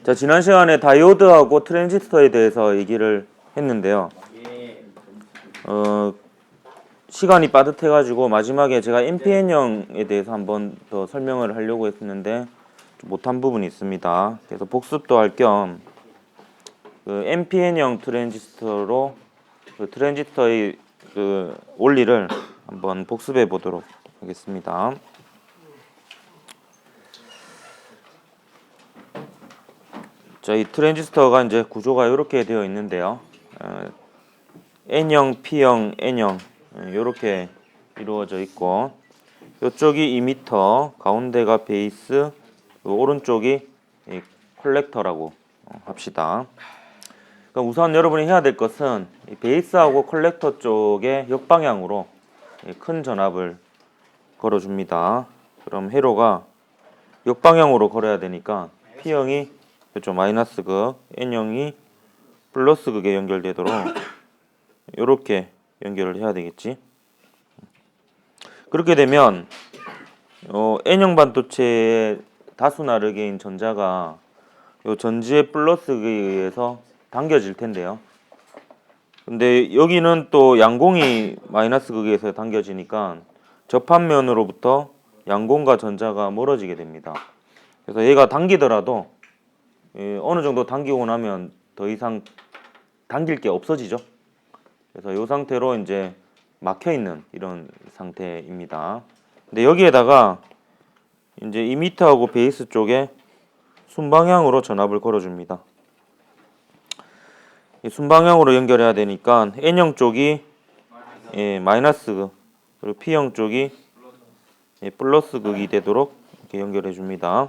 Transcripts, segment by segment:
자, 지난 시간에 다이오드하고 트랜지스터에 대해서 얘기를 했는데요. 시간이 빠듯해가지고 마지막에 제가 NPN형에 대해서 한번 더 설명을 하려고 했는데 못한 부분이 있습니다. 그래서 복습도 할 겸 그 NPN형 트랜지스터로 그 트랜지스터의 그 원리를 한번 복습해 보도록 하겠습니다. 자, 이 트랜지스터가 이제 구조가 이렇게 되어 있는데요. N형, P형, N형 이렇게 이루어져 있고, 이쪽이 이미터, 가운데가 베이스, 오른쪽이 컬렉터라고 합시다. 그럼 우선 여러분이 해야 될 것은 이 베이스하고 컬렉터 쪽에 역방향으로 큰 전압을 걸어줍니다. 그럼 회로가 역방향으로 걸어야 되니까 P형이 이쪽 마이너스 극, N형이 플러스 극에 연결되도록 이렇게 연결을 해야 되겠지. 그렇게 되면 N형 반도체의 다수 나르게인 전자가 요 전지의 플러스 극에 의해서 당겨질 텐데요. 근데 여기는 또 양공이 마이너스 극에서 당겨지니까 접합면으로부터 양공과 전자가 멀어지게 됩니다. 그래서 얘가 당기더라도 어느 정도 당기고 나면 더 이상 당길 게 없어지죠. 그래서 이 상태로 이제 막혀 있는 이런 상태입니다. 근데 여기에다가 이제 이미터하고 베이스 쪽에 순방향으로 전압을 걸어줍니다. 이 순방향으로 연결해야 되니까 N형 쪽이 마이너스 극, 그리고 P형 쪽이 플러스 극이 되도록 이렇게 연결해 줍니다.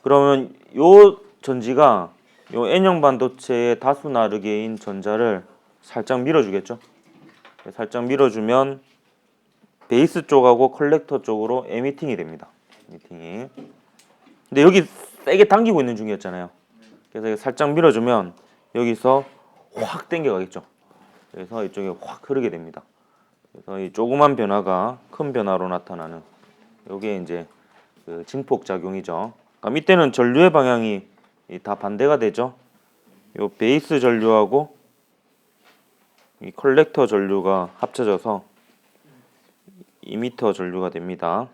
그러면 요 전지가 요 N형 반도체의 다수 나르게인 전자를 살짝 밀어주겠죠. 살짝 밀어주면 베이스 쪽하고 컬렉터 쪽으로 에미팅이 됩니다. 에미팅이. 근데 여기 세게 당기고 있는 중이었잖아요. 그래서 살짝 밀어주면 여기서 확 당겨가겠죠. 그래서 이쪽에 확 흐르게 됩니다. 그래서 이 조그만 변화가 큰 변화로 나타나는 이게 이제 그 증폭 작용이죠. 그러니까 이때는 전류의 방향이 다 반대가 되죠. 요 베이스 전류하고 이 컬렉터 전류가 합쳐져서 이미터 전류가 됩니다.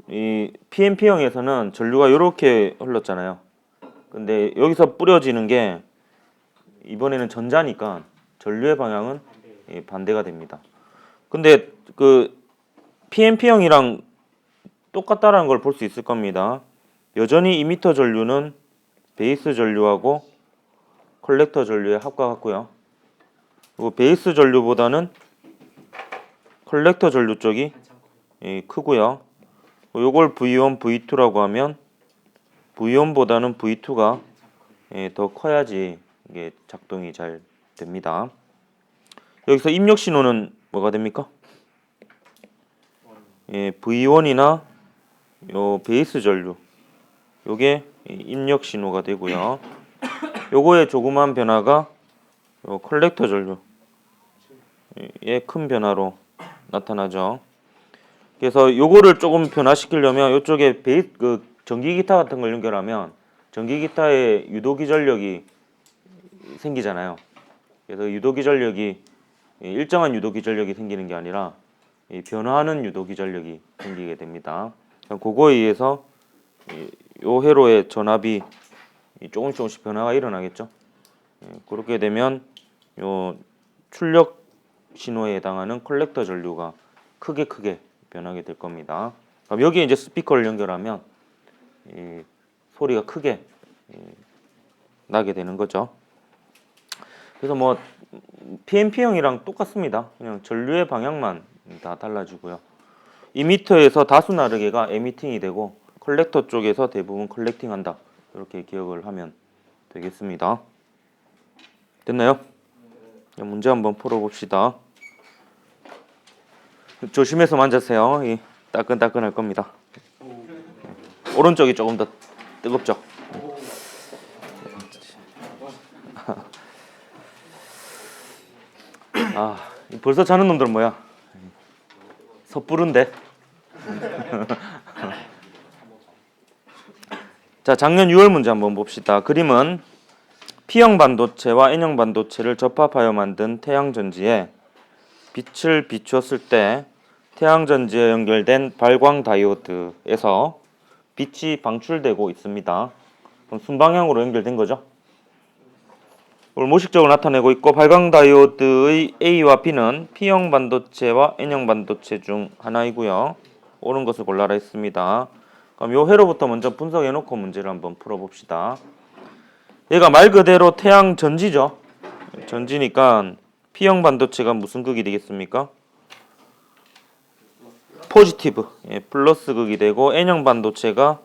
이 PNP형에서는 전류가 이렇게 흘렀잖아요. 근데 여기서 뿌려지는 게 이번에는 전자니까 전류의 방향은 반대가 됩니다. 근데 그 PNP형이랑 똑같다라는 걸 볼 수 있을 겁니다. 여전히 이미터 전류는 베이스 전류하고 컬렉터 전류의 합과 같고요. 그리고 베이스 전류보다는 컬렉터 전류 쪽이 크고요. 요걸 V1, V2라고 하면 V1보다는 V2가 더 커야지 이게 작동이 잘 됩니다. 여기서 입력 신호는 뭐가 됩니까? V1이나 요 베이스 전류 요게 입력 신호가 되고요. 요거의 조그만 변화가 요 컬렉터 전류의 큰 변화로 나타나죠. 그래서 요거를 조금 변화시키려면 요쪽에 그 전기 기타 같은 걸 연결하면 전기 기타에 유도기 전력이 생기잖아요. 그래서 유도기 전력이 일정한 유도기 전력이 생기는 게 아니라 변화하는 유도기 전력이 생기게 됩니다. 그거에 의해서 요 회로의 전압이 조금씩 변화가 일어나겠죠. 그렇게 되면 요 출력 신호에 해당하는 컬렉터 전류가 크게 변하게 될 겁니다. 그럼 여기에 이제 스피커를 연결하면 소리가 크게 나게 되는 거죠. 그래서 뭐 PNP형이랑 똑같습니다. 그냥 전류의 방향만 다 달라지고요. 이미터에서 다수 나르게가 에미팅이 되고 컬렉터 쪽에서 대부분 컬렉팅한다. 이렇게 기억을 하면 되겠습니다. 됐나요? 문제 한번 풀어봅시다. 조심해서 만지세요. 따끈따끈할 겁니다. 오른쪽이 조금 더 뜨겁죠? 벌써 자는 놈들 뭐야? 섣부른데? 자, 작년 6월 문제 한번 봅시다. 그림은 P형 반도체와 N형 반도체를 접합하여 만든 태양전지에 빛을 비추었을 때 태양전지에 연결된 발광 다이오드에서 빛이 방출되고 있습니다. 그럼 순방향으로 연결된 거죠. 이걸 모식적으로 나타내고 있고, 발광 다이오드의 A와 B는 P형 반도체와 N형 반도체 중 하나이고요. 옳은 것을 골라라 했습니다. 그럼 요 회로부터 먼저 분석해 놓고 문제를 한번 풀어봅시다. 얘가 말 그대로 태양 전지죠. 전지니까 P형 반도체가 무슨 극이 되겠습니까? 포지티브, 플러스 극이 되고, N형 반도체가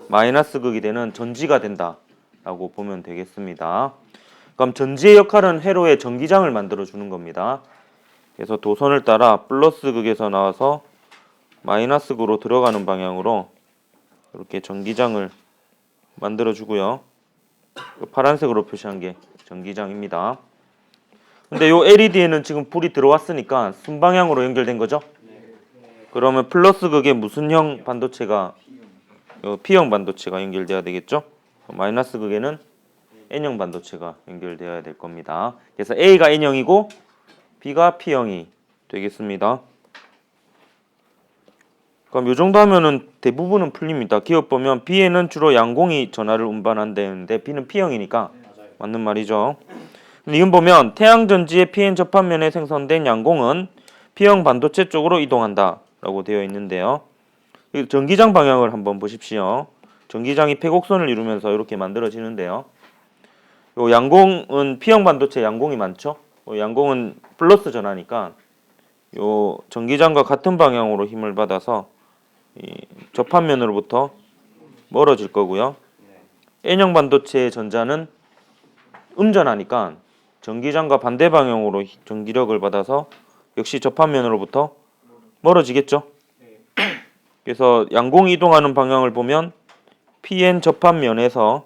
마이너스 극이 되는 전지가 된다라고 보면 되겠습니다. 그럼 전지의 역할은 회로에 전기장을 만들어 주는 겁니다. 그래서 도선을 따라 플러스 극에서 나와서 마이너스 극으로 들어가는 방향으로 이렇게 전기장을 만들어 주고요. 파란색으로 표시한 게 전기장입니다. 근데 요 LED에는 지금 불이 들어왔으니까 순방향으로 연결된 거죠? 그러면 플러스 극에 무슨 형 반도체가 P형 반도체가 연결돼야 되겠죠? 마이너스 극에는 N형 반도체가 연결되어야 될 겁니다. 그래서 A가 N형이고 B가 P형이 되겠습니다. 그럼 이 정도 하면은 대부분은 풀립니다. 기억 보면 B에는 주로 양공이 전하를 운반한다는데 B는 P형이니까 맞는 말이죠. 근데 이건 보면 태양전지의 Pn 접합면에 생성된 양공은 P형 반도체 쪽으로 이동한다 라고 되어 있는데요. 전기장 방향을 한번 보십시오. 전기장이 폐곡선을 이루면서 이렇게 만들어지는데요. 요 양공은 P형 반도체 양공이 많죠. 양공은 플러스 전하니까 요 전기장과 같은 방향으로 힘을 받아서 이 접합면으로부터 멀어질 거고요. N형 반도체의 전자는 음전하니까 전기장과 반대 방향으로 전기력을 받아서 역시 접합면으로부터 멀어지겠죠. 그래서 양공이 이동하는 방향을 보면 Pn 접합면에서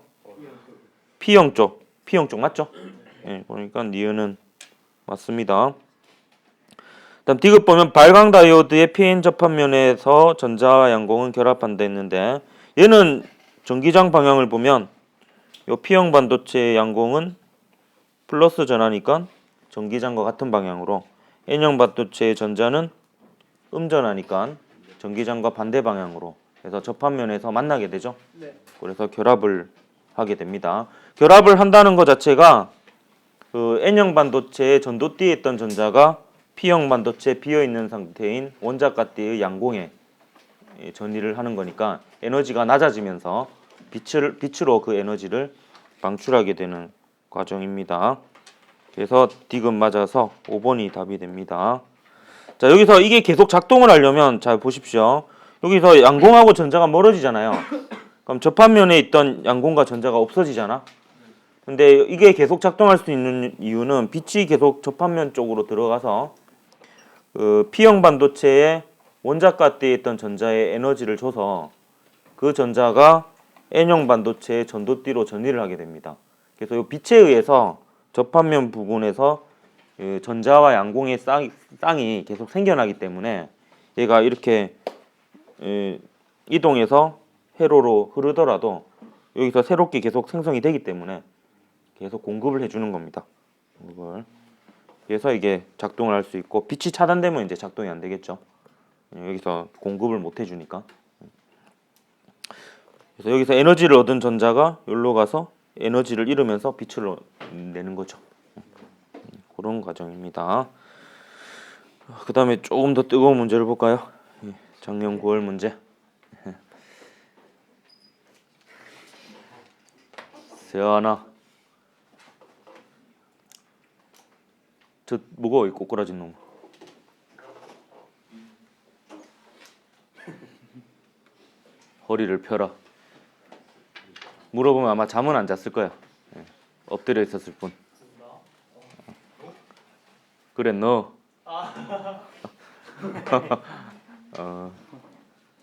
P형 쪽 맞죠? 그러니까 니은은 맞습니다. 다음 디귿 보면 발광 다이오드의 Pn 접합면에서 전자와 양공은 결합한다 했는데 얘는 전기장 방향을 보면 요 P형 반도체의 양공은 플러스 전하니까 전기장과 같은 방향으로, N형 반도체의 전자는 음전하니까 전기장과 반대 방향으로 해서 접합면에서 만나게 되죠. 그래서 결합을 하게 됩니다. 결합을 한다는 것 자체가 그 N형 반도체의 전도띠에 있던 전자가 P형 반도체에 비어있는 상태인 원자가띠의 양공에 전이를 하는 거니까 에너지가 낮아지면서 빛으로 그 에너지를 방출하게 되는 과정입니다. 그래서 디귿 맞아서 5번이 답이 됩니다. 자, 여기서 이게 계속 작동을 하려면 잘 보십시오. 여기서 양공하고 전자가 멀어지잖아요. 그럼 접합면에 있던 양공과 전자가 없어지잖아. 근데 이게 계속 작동할 수 있는 이유는 빛이 계속 접합면 쪽으로 들어가서 그 P형 반도체의 원자가띠에 있던 전자에 에너지를 줘서 그 전자가 N형 반도체의 전도띠로 전이를 하게 됩니다. 그래서 이 빛에 의해서 접합면 부분에서 전자와 양공의 쌍이 계속 생겨나기 때문에 얘가 이렇게 이동해서 회로로 흐르더라도 여기서 새롭게 계속 생성이 되기 때문에 계속 공급을 해주는 겁니다. 이걸. 그래서 이게 작동을 할 수 있고, 빛이 차단되면 이제 작동이 안 되겠죠. 여기서 공급을 못 해주니까. 그래서 여기서 에너지를 얻은 전자가 여기로 가서 에너지를 잃으면서 빛을 내는 거죠. 그런 과정입니다. 그 다음에 조금 더 뜨거운 문제를 볼까요? 작년 9월 문제. 세연아, 저 무거워, 이 꼬꾸라진 놈. 허리를 펴라. 물어보면 아마 잠은 안 잤을 거야. 엎드려 있었을 뿐. 그래, 너.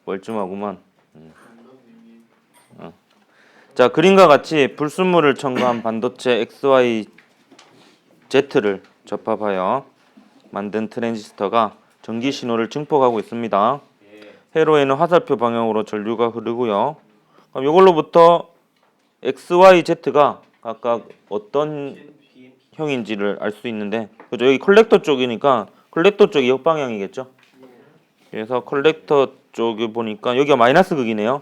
멀쩡하구만. 자, 그림과 같이 불순물을 첨가한 반도체 XYZ를 접합하여 만든 트랜지스터가 전기 신호를 증폭하고 있습니다. 회로에는 화살표 방향으로 전류가 흐르고요. 그럼 이걸로부터 X, Y, Z가 각각 어떤 형인지를 알 수 있는데, 그죠? 여기 컬렉터 쪽이니까 컬렉터 쪽이 역방향이겠죠. 그래서 컬렉터 쪽에 보니까 여기가 마이너스 극이네요.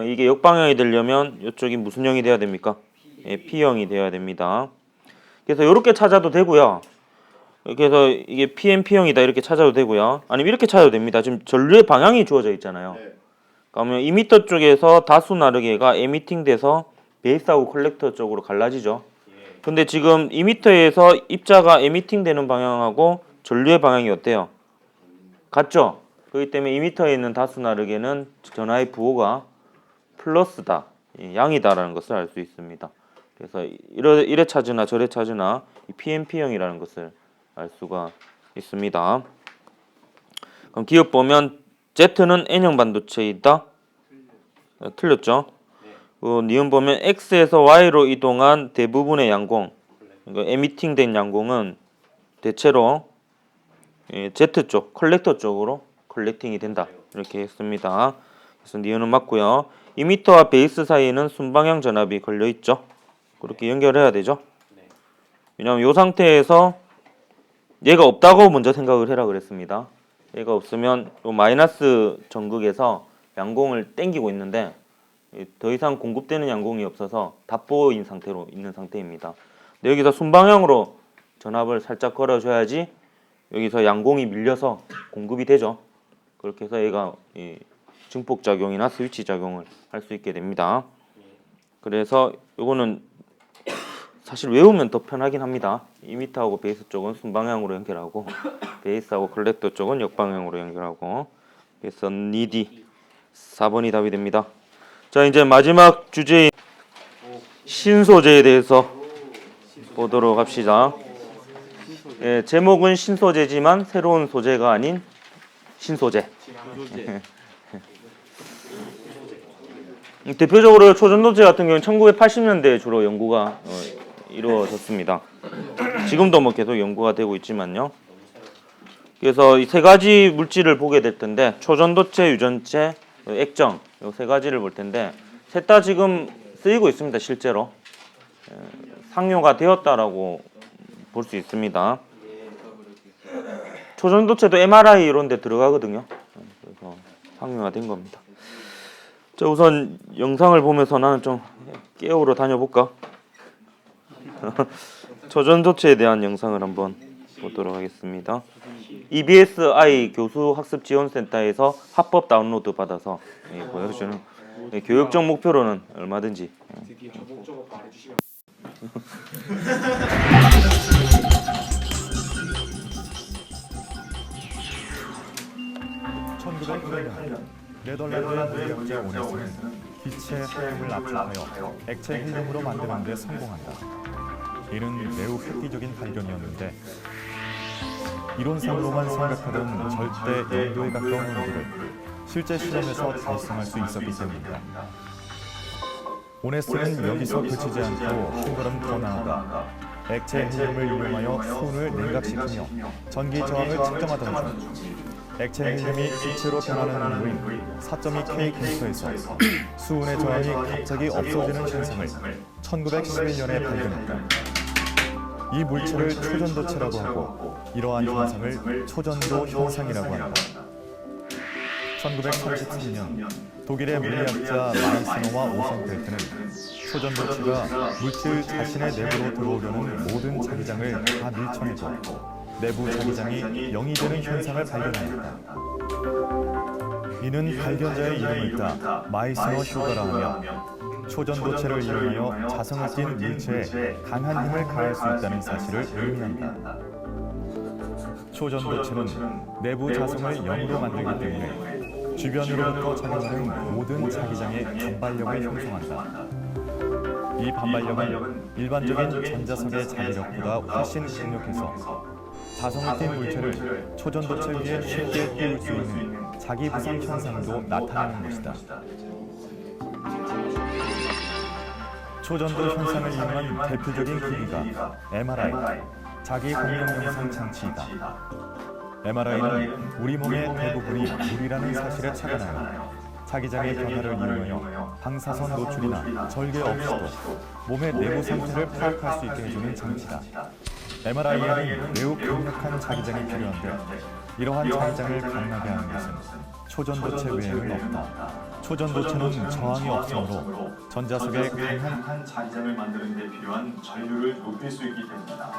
이게 역방향이 되려면 이쪽이 무슨 형이 돼야 됩니까? 예, P형이 돼야 됩니다. 그래서 이렇게 찾아도 되고요. 그래서 이게 PMP형이다 이렇게 찾아도 되고요. 아니면 이렇게 찾아도 됩니다. 지금 전류의 방향이 주어져 있잖아요. 그러면 이미터 쪽에서 다수 나르게가 에미팅 돼서 베이스하고 컬렉터 쪽으로 갈라지죠. 근데 지금 이미터에서 입자가 에미팅 되는 방향하고 전류의 방향이 어때요? 같죠? 그렇기 때문에 이미터에 있는 다수 나르게는 전하의 부호가 플러스다, 양이다라는 것을 알 수 있습니다. 그래서 이래 찾으나 저래 찾으나 PMP형이라는 것을 알 수가 있습니다. 그럼 기억 보면 Z는 N형 반도체이다. 틀렸죠? 니은 보면 X에서 Y로 이동한 대부분의 양공, 그러니까 에미팅된 양공은 대체로 Z쪽, 컬렉터 쪽으로 컬렉팅이 된다. 이렇게 했습니다. 그래서 니은은 맞고요. 이미터와 베이스 사이에는 순방향 전압이 걸려 있죠. 그렇게 연결해야 되죠. 왜냐하면 이 상태에서 얘가 없다고 먼저 생각을 해라 그랬습니다. 얘가 없으면 요 마이너스 전극에서 양공을 땡기고 있는데 더 이상 공급되는 양공이 없어서 답보인 상태로 있는 상태입니다. 근데 여기서 순방향으로 전압을 살짝 걸어줘야지 여기서 양공이 밀려서 공급이 되죠. 그렇게 해서 얘가 증폭작용이나 스위치 작용을 할 수 있게 됩니다. 그래서 요거는 사실 외우면 더 편하긴 합니다. 이미터하고 베이스 쪽은 순방향으로 연결하고 베이스하고 컬렉터 쪽은 역방향으로 연결하고. 그래서 니디 4번이 답이 됩니다. 자, 이제 마지막 주제인 신소재에 대해서 보도록 합시다. 예, 제목은 신소재지만 새로운 소재가 아닌 신소재. 대표적으로 초전도체 같은 경우는 1980년대에 주로 연구가 이루어졌습니다. 지금도 뭐 계속 연구가 되고 있지만요. 그래서 이 세 가지 물질을 보게 될 텐데 초전도체, 유전체, 액정 이 세 가지를 볼 텐데 셋 다 지금 쓰이고 있습니다. 실제로 상용화 되었다라고 볼 수 있습니다. 초전도체도 MRI 이런 데 들어가거든요. 그래서 상용화 된 겁니다. 자, 우선 영상을 보면서 나는 좀 깨우러 다녀볼까? 초전도체에 대한 영상을 한번 보도록 하겠습니다. EBSI 교수학습지원센터에서 합법 다운로드 받아서 보여주는 교육적 목표로는 얼마든지. 드디어 저 목적어 말해주시면 1908년 네덜란드의 물리학자 오네스는 기체 하염을 압축하여 액체 헬륨으로 만드는 데 성공한다. 이는 매우 획기적인 발견이었는데 이론상으로만 생각하던 절대 영도에 가까운 온도를 실제 실험에서 달성할 수 있었기 때문이다. 오네스는 여기서 그치지 않고 한 걸음 더 나아가 액체 헬륨을 이용하여 수온을 냉각시키며 전기 저항을 측정하던 중 액체 헬륨이 기체로 변하는 온도인 4.2K 근처에서 수온의 저항이 갑자기 없어지는 현상을 1911년에 발견했다. 이 물체를 초전도체라고 하고 이러한 현상을 초전도 현상이라고 한다. 1933년 독일의 물리학자 마이스너와 오센펠트는 초전도체가 물질 자신의 내부로 들어오려는 모든 자기장을 다 밀쳐내고 내부 자기장이 0이 되는 현상을 발견하였다. 이는 발견자의 이름을 따 마이스너 효과라 하며 초전도체를 이용하여 자성을 띤 물체에 강한 힘을 가할 수 있다는 사실을 의미한다. 초전도체는 내부 자성을 0으로 만들기 때문에 주변으로부터 작용하는 모든 자기장의 반발력을 형성한다. 이 반발력은 일반적인 전자석의 자기력보다 훨씬 강력해서 자성을 띤 물체를 초전도체 위에 쉽게 띄울 수 있는 자기 부상 현상도 나타내는 것이다. 초전도 현상을 이용한 대표적인 기기가 MRI, 자기 공룡 영상 장치이다. MRI는 우리 몸의 대부분이 물이라는 사실을 착안하여 자기장의 변화를 이용하여 방사선 노출이나 절개 없이도 몸의 내부 상태를 파악할 수 있게 해주는 장치다. MRI에는 매우 강력한 자기장이 필요한데 이러한 자기장을 변하게 하는 것은 초전도체 외에는 없다. 초전도체는 저항이 없으므로 전자석에 강한 자기장을 만드는 데 필요한 전류를 높일 수 있기 때문이다.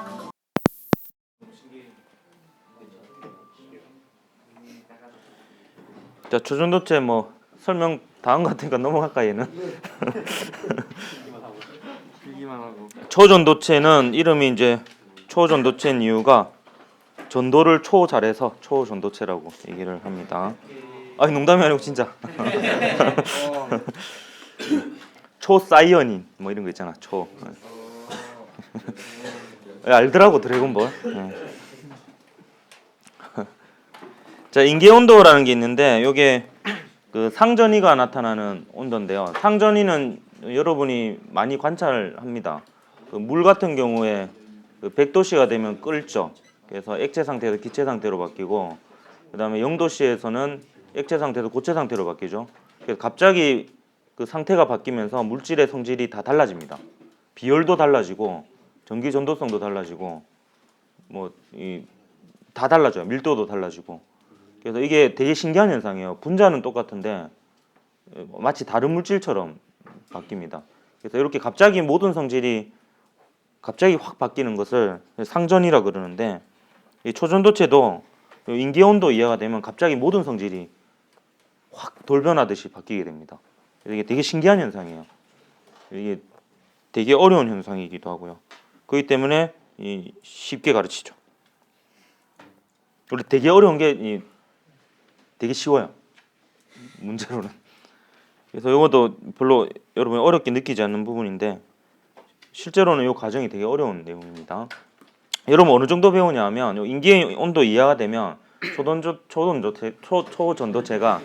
자, 초전도체 뭐 설명 다음 같으니까 넘어갈까 얘는. 초전도체는 이름이 이제 초전도체인 이유가 전도를 잘해서 초전도체라고 얘기를 합니다. 아니 농담이 아니고 진짜. 초사이어닌 뭐 이런 거 있잖아. 알더라고 드래곤볼. 자, 인계 온도라는 게 있는데 요게 그 상전이가 나타나는 온도인데요. 상전이는 여러분이 많이 관찰합니다. 그 물 같은 경우에 그 100도씨가 되면 끓죠. 그래서 액체 상태에서 기체 상태로 바뀌고, 그다음에 0도씨에서는 액체 상태에서 고체 상태로 바뀌죠. 그래서 갑자기 그 상태가 바뀌면서 물질의 성질이 다 달라집니다. 비열도 달라지고 전기 전도성도 달라지고 뭐 다 달라져요. 밀도도 달라지고. 그래서 이게 되게 신기한 현상이에요. 분자는 똑같은데 마치 다른 물질처럼 바뀝니다. 그래서 이렇게 갑자기 모든 성질이 갑자기 확 바뀌는 것을 상전이라 그러는데, 이 초전도체도 인계온도 이하가 되면 갑자기 모든 성질이 확 돌변하듯이 바뀌게 됩니다. 이게 되게 신기한 현상이에요. 이게 되게 어려운 현상이기도 하고요. 그렇기 때문에 쉽게 가르치죠. 원래 되게 어려운 게 되게 쉬워요. 문제로는. 그래서 이것도 별로 여러분이 어렵게 느끼지 않는 부분인데 실제로는 이 과정이 되게 어려운 내용입니다. 여러분 어느 정도 배우냐면 인계 온도 이하가 되면 초전도체가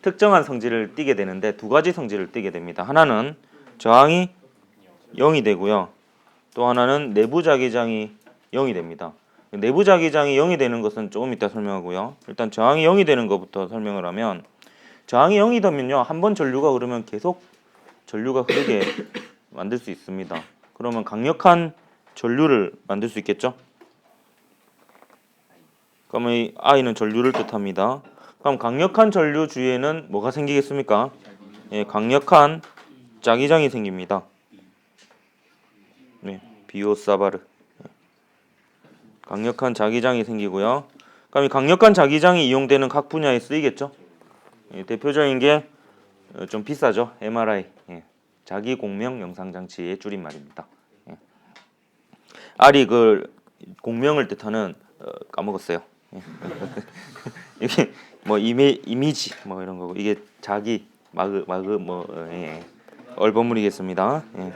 특정한 성질을 띠게 되는데 두 가지 성질을 띠게 됩니다. 하나는 저항이 0이 되고요. 또 하나는 내부 자기장이 0이 됩니다. 내부 자기장이 0이 되는 것은 조금 이따 설명하고요. 일단 저항이 0이 되는 것부터 설명을 하면, 저항이 0이 되면요, 한 번 전류가 흐르면 계속 전류가 흐르게 만들 수 있습니다. 그러면 강력한 전류를 만들 수 있겠죠? 그러면 이 I는 전류를 뜻합니다. 그럼 강력한 전류 주위에는 뭐가 생기겠습니까? 예, 강력한 자기장이 생깁니다. 네, 비오사바르. 강력한 자기장이 생기고요. 그럼 이 강력한 자기장이 이용되는 각 분야에 쓰이겠죠? 예, 대표적인 게 좀 비싸죠. MRI, 예, 자기 공명 영상 장치의 줄임말입니다. 예. R이 그 공명을 뜻하는 까먹었어요. 예. 이게 뭐 이미지 뭐 이런 거고, 이게 자기 마그 뭐 예. 얼버무리겠습니다. 예.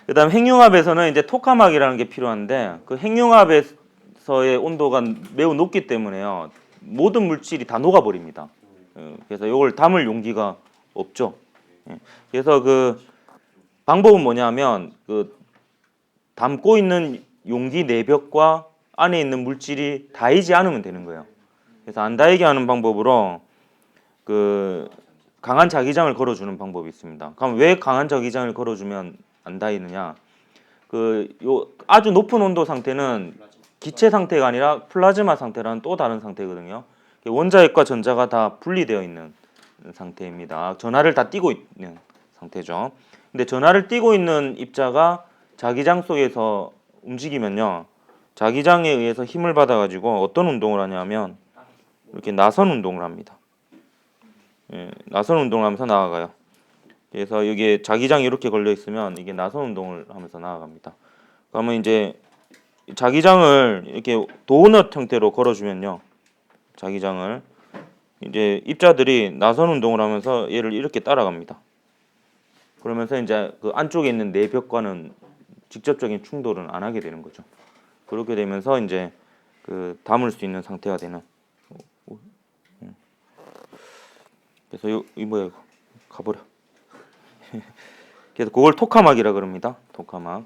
그다음 핵융합에서는 이제 토카막이라는 게 필요한데, 그 핵융합에서의 온도가 매우 높기 때문에요, 모든 물질이 다 녹아버립니다. 그래서 이걸 담을 용기가 없죠. 그래서 그 방법은 뭐냐면 그 담고 있는 용기 내벽과 안에 있는 물질이 닿이지 않으면 되는 거예요. 그래서 안 닿이게 하는 방법으로 그 강한 자기장을 걸어주는 방법이 있습니다. 그럼 왜 강한 자기장을 걸어주면 안 닿이느냐? 요 아주 높은 온도 상태는 기체 상태가 아니라 플라즈마 상태라는 또 다른 상태거든요. 원자핵과 전자가 다 분리되어 있는 상태입니다. 전하를 다 띠고 있는 상태죠. 근데 전하를 띠고 있는 입자가 자기장 속에서 움직이면요, 자기장에 의해서 힘을 받아가지고 어떤 운동을 하냐면 이렇게 나선 운동을 합니다. 예, 나선 운동을 하면서 나아가요. 그래서 이게 자기장이 이렇게 걸려 있으면 이게 나선 운동을 하면서 나아갑니다. 그러면 이제 자기장을 이렇게 도넛 형태로 걸어주면요, 자기장을 이제 입자들이 나선 운동을 하면서 얘를 이렇게 따라갑니다. 그러면서 이제 그 안쪽에 있는 내벽과는 직접적인 충돌은 안 하게 되는 거죠. 그렇게 되면서 이제 그 담을 수 있는 상태가 되는. 그래서 이 뭐야, 이거 가버려. 그래서 그걸 토카막이라 그럽니다. 토카막.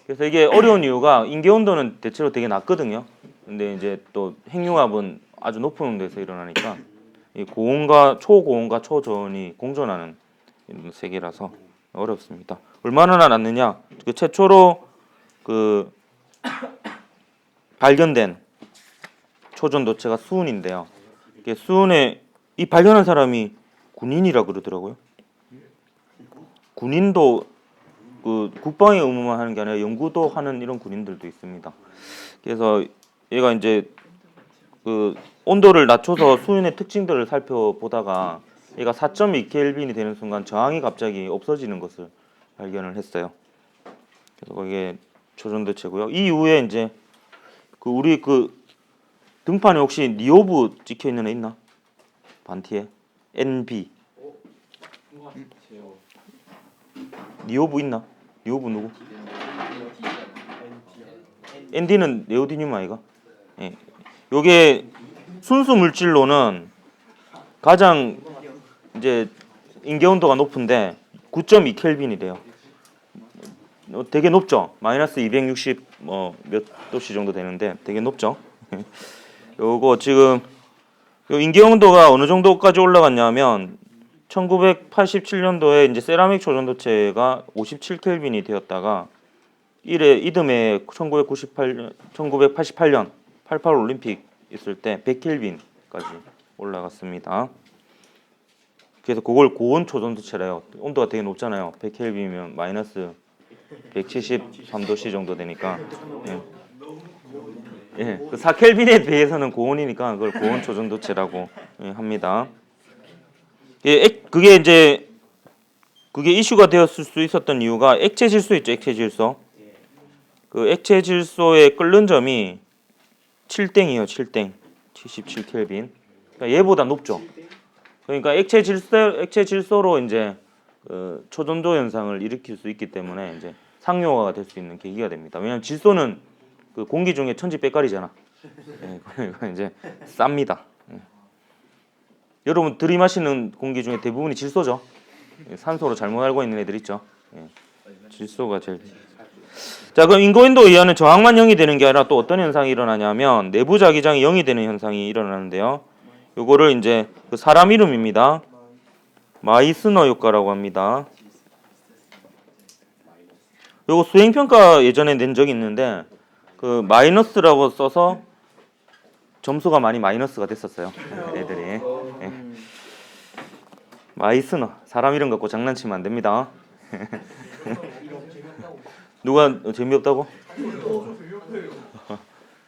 그래서 이게 어려운 이유가 인계 온도는 대체로 되게 낮거든요. 근데 이제 또 핵융합은 아주 높은 온도에서 일어나니까 이 고온과 초고온과 초저온이 공존하는 세계라서 어렵습니다. 얼마나 났느냐? 그 최초로 그 발견된 초전도체가 수은인데요. 이게 수은에 이 발견한 사람이 군인이라 그러더라고요. 군인도 그 국방의 의무만 하는 게 아니라 연구도 하는 이런 군인들도 있습니다. 그래서 얘가 이제 그 온도를 낮춰서 수은의 특징들을 살펴보다가 얘가 4.2 켈빈이 되는 순간 저항이 갑자기 없어지는 것을 발견을 했어요. 그래서 그게 초전도체고요. 이 이후에 이제 그 우리 그 등판에 혹시 니오브 찍혀 있는 애 있나? 반티에 NB 니오브 있나? 니오브 누구? ND는 네오디듐 아이가? 예. 요게 순수 물질로는 가장 이제 인계 온도가 높은데 9.2 켈빈이 돼요. 되게 높죠. 마이너스 260 몇 도씨 정도 되는데 되게 높죠. 요거 지금 요 인계 온도가 어느 정도까지 올라갔냐면 1987년도에 이제 세라믹 초전도체가 57 켈빈이 되었다가 이듬해 1988년 88 올림픽 있을 때 100 켈빈까지 올라갔습니다. 그래서 그걸 고온 초전도체래요. 온도가 되게 높잖아요. 100 켈빈이면 마이너스 173도씨 정도 되니까. 예. 예, 그 4켈빈에 비해서는 고온이니까 그걸 고온 초전도체라고 합니다. 예, 그게 이제 그게 이슈가 되었을 수 있었던 이유가 액체 질소 있죠, 액체 질소. 그 액체 질소의 끓는 점이 7땡이에요, 7땡. 77 켈빈. 그러니까 얘보다 높죠. 그러니까 액체 질소로 이제 초전도 현상을 일으킬 수 있기 때문에 이제 상용화가 될 수 있는 계기가 됩니다. 왜냐하면 질소는 그 공기 중에 천지백갈이잖아. 예, 그러니까 이제 쌉니다. 예. 여러분 들이마시는 공기 중에 대부분이 질소죠. 예, 산소로 잘못 알고 있는 애들 있죠. 예, 질소가 제일. 자, 그럼 인고인도 이하는 저항만 0이 되는 게 아니라 또 어떤 현상이 일어나냐면 내부 자기장이 0이 되는 현상이 일어나는데요. 요거를 이제 그 사람 이름입니다. 마이스너 효과라고 합니다. 요거 수행평가 예전에 낸 적이 있는데 그 마이너스라고 써서 점수가 많이 마이너스가 됐었어요. 애들이. 예. 마이스너 사람 이름 갖고 장난치면 안 됩니다. 누가 재미없다고?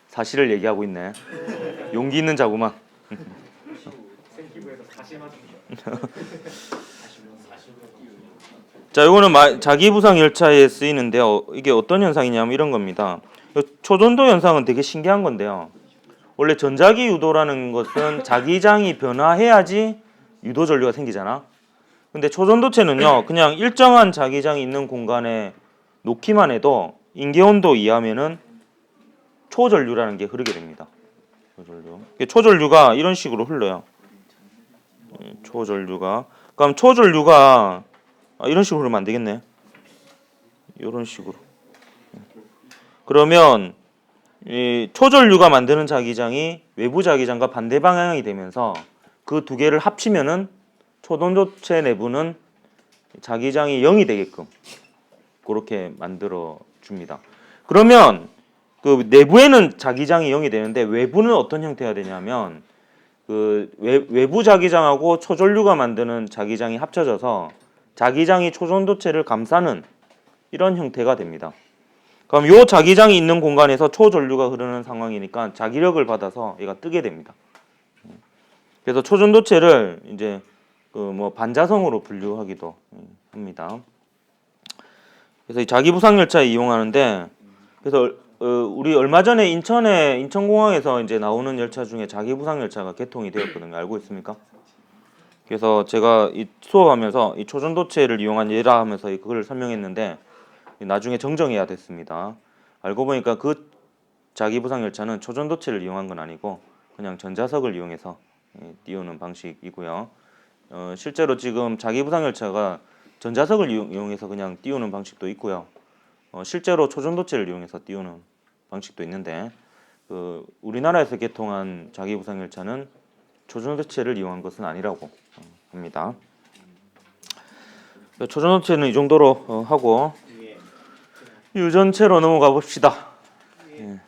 사실을 얘기하고 있네. 용기 있는 자구만. 자, 이거는 자기부상 열차에 쓰이는데요. 이게 어떤 현상이냐면 이런 겁니다. 초전도 현상은 되게 신기한 건데요. 원래 전자기 유도라는 것은 자기장이 변화해야지 유도 전류가 생기잖아. 근데 초전도체는요, 그냥 일정한 자기장이 있는 공간에 놓기만 해도 인계온도 이하면은 초전류라는 게 흐르게 됩니다. 초전류가 이런 식으로 흘러요. 초전류가. 그럼 초전류가 이런 식으로 흐르면 안 되겠네. 이런 식으로. 그러면 이 초전류가 만드는 자기장이 외부 자기장과 반대 방향이 되면서 그 두 개를 합치면은 초전도체 내부는 자기장이 0이 되게끔 그렇게 만들어 줍니다. 그러면 그 내부에는 자기장이 0이 되는데 외부는 어떤 형태가 되냐면 그 외부 자기장하고 초전류가 만드는 자기장이 합쳐져서 자기장이 초전도체를 감싸는 이런 형태가 됩니다. 그럼 이 자기장이 있는 공간에서 초전류가 흐르는 상황이니까 자기력을 받아서 얘가 뜨게 됩니다. 그래서 초전도체를 이제 그 뭐 반자성으로 분류하기도 합니다. 그래서 이 자기부상열차 이용하는데 그래서 우리 얼마 전에 인천공항에서 이제 나오는 열차 중에 자기부상열차가 개통이 되었거든요. 알고 있습니까? 그래서 제가 이 수업하면서 이 초전도체를 이용한 예라 하면서 그걸 설명했는데 나중에 정정해야 됐습니다. 알고 보니까 그 자기부상열차는 초전도체를 이용한 건 아니고 그냥 전자석을 이용해서 띄우는 방식이고요. 실제로 지금 자기부상열차가 전자석을 이용해서 그냥 띄우는 방식도 있고요. 실제로 초전도체를 이용해서 띄우는 방식도 있는데 우리나라에서 개통한 자기부상열차는 초전도체를 이용한 것은 아니라고 합니다. 초전도체는 이 정도로 하고 유전체로 넘어가 봅시다. 예.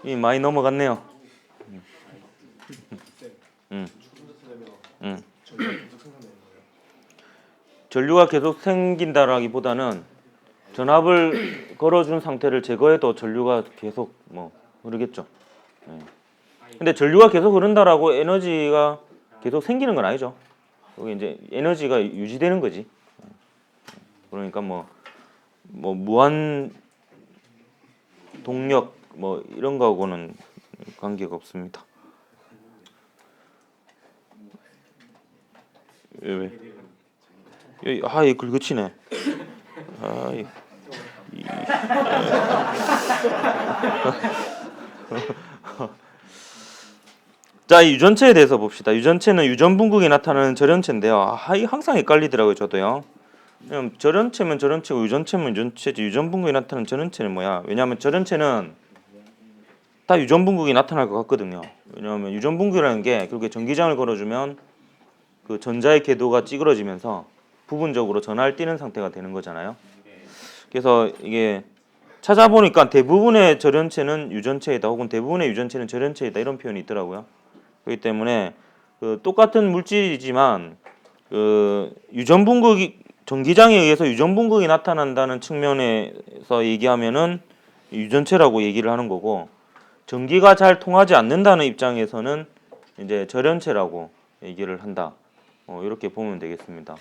이 많이 넘어갔네요. 전류가 계속 생긴다라기보다는 전압을 걸어준 상태를 제거해도 전류가 계속 뭐 흐르겠죠. 예. 근데 전류가 계속 흐른다라고 에너지가 계속 생기는 건 아니죠. 여기 이제 에너지가 유지되는 거지. 그러니까 뭐 무한 동력 뭐 이런 거하고는 관계가 없습니다. 왜? 이 긁어치네. 자, 이 유전체에 대해서 봅시다. 유전체는 유전분극이 나타나는 절연체인데요. 이 항상 헷갈리더라고요, 저도요. 절연체면 절연체고 유전체면 유전체지. 유전분극이 나타나는 절연체는 뭐야? 왜냐하면 절연체는 다 유전분극이 나타날 것 같거든요. 왜냐하면 유전분극이라는 게 결국에 전기장을 걸어주면 그 전자의 궤도가 찌그러지면서 부분적으로 전하를 띠는 상태가 되는 거잖아요. 그래서 이게 찾아보니까 대부분의 절연체는 유전체이다 혹은 대부분의 유전체는 절연체이다 이런 표현이 있더라고요. 그렇기 때문에 그 똑같은 물질이지만 그 유전분극이 전기장에 의해서 유전분극이 나타난다는 측면에서 얘기하면은 유전체라고 얘기를 하는 거고, 전기가 잘 통하지 않는다는 입장에서는 이제 절연체라고 얘기를 한다. 이렇게 보면 되겠습니다.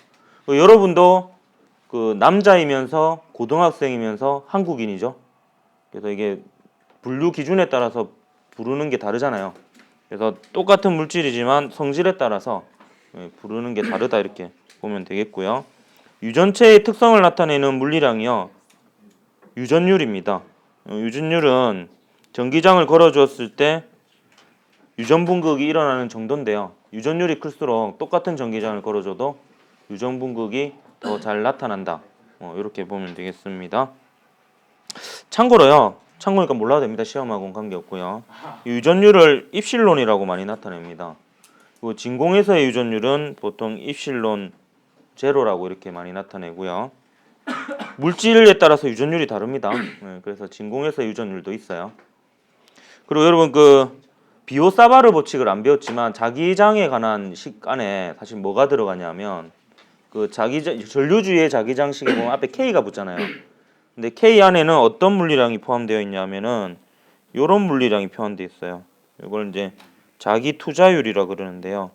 여러분도 그 남자이면서 고등학생이면서 한국인이죠. 그래서 이게 분류 기준에 따라서 부르는 게 다르잖아요. 그래서 똑같은 물질이지만 성질에 따라서 부르는 게 다르다 이렇게 보면 되겠고요. 유전체의 특성을 나타내는 물리량이요, 유전율입니다. 유전율은 전기장을 걸어 주었을 때 유전분극이 일어나는 정도인데요. 유전율이 클수록 똑같은 전기장을 걸어줘도 유전분극이 더 잘 나타난다. 이렇게 보면 되겠습니다. 참고니까 몰라도 됩니다. 시험하고는 관계없고요. 유전율을 입실론이라고 많이 나타냅니다. 그리고 진공에서의 유전율은 보통 입실론 제로라고 이렇게 많이 나타내고요. 물질에 따라서 유전율이 다릅니다. 그래서 진공에서의 유전율도 있어요. 그리고 여러분 그 비오사바르 법칙을 안 배웠지만 자기장에 관한 식 안에 사실 뭐가 들어가냐면 그 전류주의 자기장식에 보면 앞에 K가 붙잖아요. 근데 K 안에는 어떤 물리량이 포함되어 있냐면은 이런 물리량이 포함되어 있어요. 이걸 이제 자기 투자율이라 그러는데요.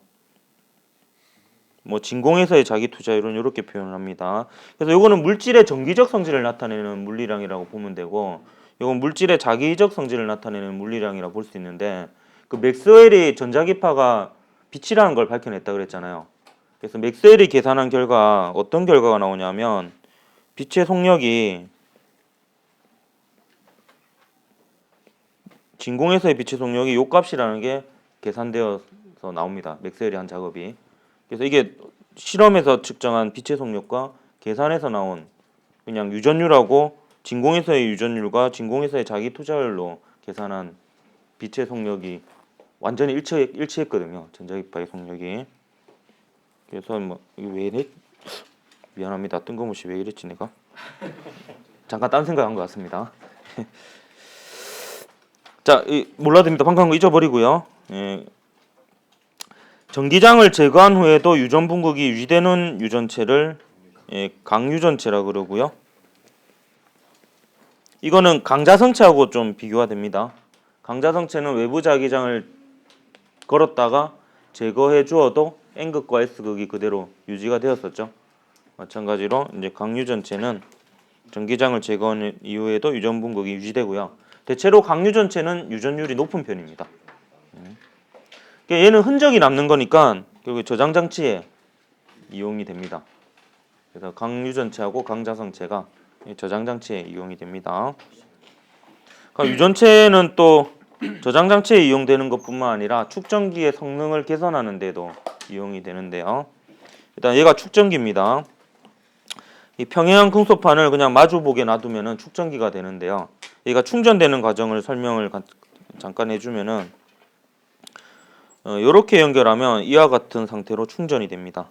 뭐 진공에서의 자기 투자율은 이렇게 표현을 합니다. 그래서 이거는 물질의 정기적 성질을 나타내는 물리량이라고 보면 되고, 이건 물질의 자기적 성질을 나타내는 물리량이라고 볼 수 있는데, 그 맥스웰이 전자기파가 빛이라는 걸 밝혀냈다 그랬잖아요. 그래서 맥스웰이 계산한 결과 어떤 결과가 나오냐면 빛의 속력이 진공에서의 빛의 속력이 요 값이라는 게 계산되어서 나옵니다. 맥스웰이 한 작업이. 그래서 이게 실험에서 측정한 빛의 속력과 계산해서 나온 그냥 유전율하고 진공에서의 유전율과 진공에서의 자기 투자율로 계산한 빛의 속력이 완전히 일치했거든요. 전자기파의 속력이. 그래서 뭐 이게 왜 이래? 미안합니다. 뜬금없이 왜 이랬지 내가? 잠깐 딴 생각한 것 같습니다. 자, 몰라도 됩니다. 방금 한 거 잊어버리고요. 전기장을 제거한 후에도 유전분극이 유지되는 유전체를 강유전체라 그러고요. 이거는 강자성체하고 좀 비교가 됩니다. 강자성체는 외부 자기장을 걸었다가 제거해 주어도 N극과 S극이 그대로 유지가 되었었죠. 마찬가지로 이제 강유전체는 전기장을 제거한 이후에도 유전분극이 유지되고요. 대체로 강유전체는 유전율이 높은 편입니다. 얘는 흔적이 남는 거니까 결국 저장 장치에 이용이 됩니다. 그래서 강유전체하고 강자성체가 저장 장치에 이용이 됩니다. 그러니까 유전체는 또 저장 장치에 이용되는 것뿐만 아니라 축전기의 성능을 개선하는 데도 이용이 되는데요. 일단 얘가 축전기입니다. 이 평행한 금속판을 그냥 마주보게 놔두면은 축전기가 되는데요. 얘가 충전되는 과정을 설명을 잠깐 해주면은 이렇게 연결하면 이와 같은 상태로 충전이 됩니다.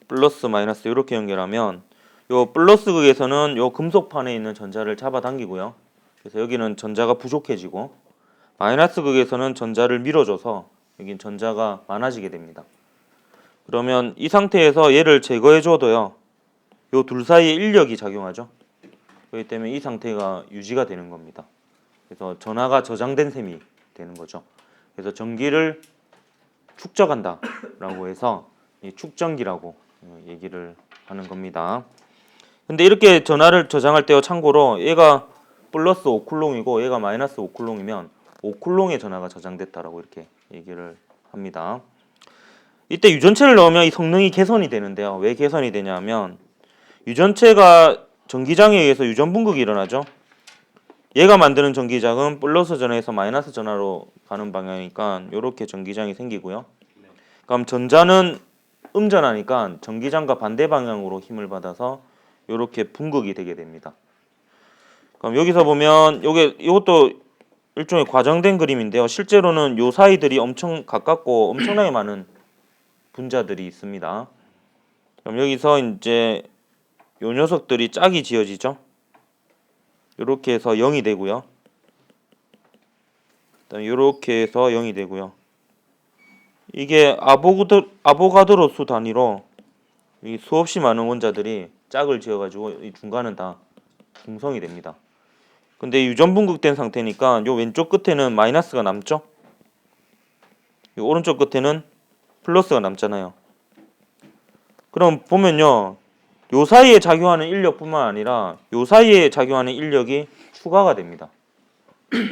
플러스 마이너스 이렇게 연결하면 요 플러스 극에서는 요 금속판에 있는 전자를 잡아당기고요. 그래서 여기는 전자가 부족해지고 마이너스 극에서는 전자를 밀어줘서 여긴 전자가 많아지게 됩니다. 그러면 이 상태에서 얘를 제거해 줘도요. 요 둘 사이에 인력이 작용하죠. 그렇기 때문에 이 상태가 유지가 되는 겁니다. 그래서 전하가 저장된 셈이 되는 거죠. 그래서 전기를 축적한다라고 해서 이 축전기라고 얘기를 하는 겁니다. 근데 이렇게 전하를 저장할 때요, 참고로 얘가 플러스 5쿨롱이고 얘가 마이너스 5쿨롱이면 5쿨롱의 전하가 저장됐다라고 이렇게 얘기를 합니다. 이때 유전체를 넣으면 이 성능이 개선이 되는데요. 왜 개선이 되냐면 유전체가 전기장에 의해서 유전 분극이 일어나죠. 얘가 만드는 전기장은 플러스 전하에서 마이너스 전하로 가는 방향이니까 이렇게 전기장이 생기고요. 그럼 전자는 음전하니까 전기장과 반대 방향으로 힘을 받아서 이렇게 분극이 되게 됩니다. 그럼 여기서 보면 이것도 일종의 과장된 그림인데요. 실제로는 요 사이들이 엄청 가깝고 엄청나게 많은 분자들이 있습니다. 그럼 여기서 이제 요 녀석들이 짝이 지어지죠. 이렇게 해서 0이 되고요. 그다음에 이렇게 해서 0이 되고요. 이게 아보가드로 수 단위로 이 수없이 많은 원자들이 짝을 지어가지고 이 중간은 다 중성이 됩니다. 근데 유전 분극된 상태니까 요 왼쪽 끝에는 마이너스가 남죠. 요 오른쪽 끝에는 플러스가 남잖아요. 그럼 보면요, 요 사이에 작용하는 인력뿐만 아니라 요 사이에 작용하는 인력이 추가가 됩니다.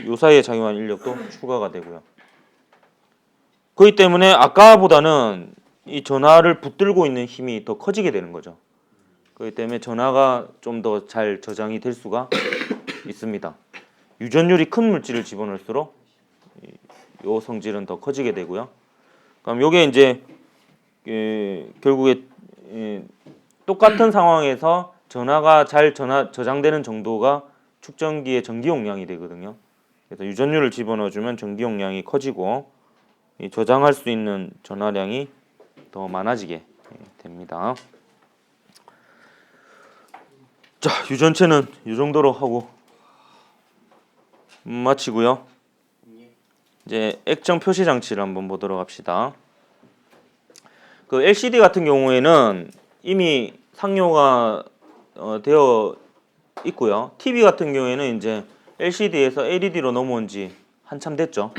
요 사이에 작용하는 인력도 추가가 되고요. 그렇기 때문에 아까보다는 이 전하를 붙들고 있는 힘이 더 커지게 되는 거죠. 그렇기 때문에 전하가 좀 더 잘 저장이 될 수가 있습니다. 유전율이 큰 물질을 집어넣을수록 요 성질은 더 커지게 되고요. 그럼 요게 이제 결국에 똑같은 상황에서 전하가 잘 저장되는 정도가 축전기의 전기 용량이 되거든요. 그래서 유전율을 집어넣어주면 전기 용량이 커지고 저장할 수 있는 전하량이 더 많아지게 됩니다. 자, 유전체는 이 정도로 하고 마치고요. 이제 액정 표시 장치를 한번 보도록 합시다. 그 LCD 같은 경우에는 이미 상용화 되어 있고요. TV 같은 경우에는 이제 LCD에서 LED로 넘어온 지 한참 됐죠.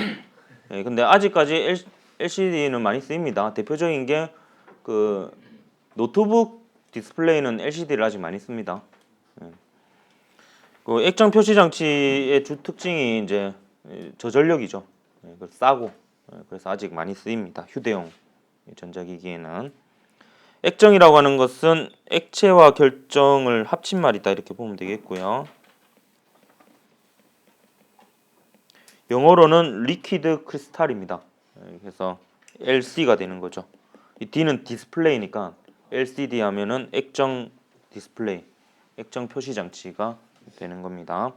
네, 근데 아직까지 LCD는 많이 쓰입니다. 대표적인 게 그 노트북 디스플레이는 LCD를 아직 많이 씁니다. 네. 그 액정 표시 장치의 주 특징이 이제 저전력이죠. 네, 싸고 그래서 아직 많이 쓰입니다. 휴대용 전자기기에는. 액정이라고 하는 것은 액체와 결정을 합친 말이다 이렇게 보면 되겠고요. 영어로는 리퀴드 크리스탈입니다. 그래서 LC가 되는 거죠. 이 D는 디스플레이니까 LCD 하면은 액정 디스플레이, 액정 표시 장치가 되는 겁니다.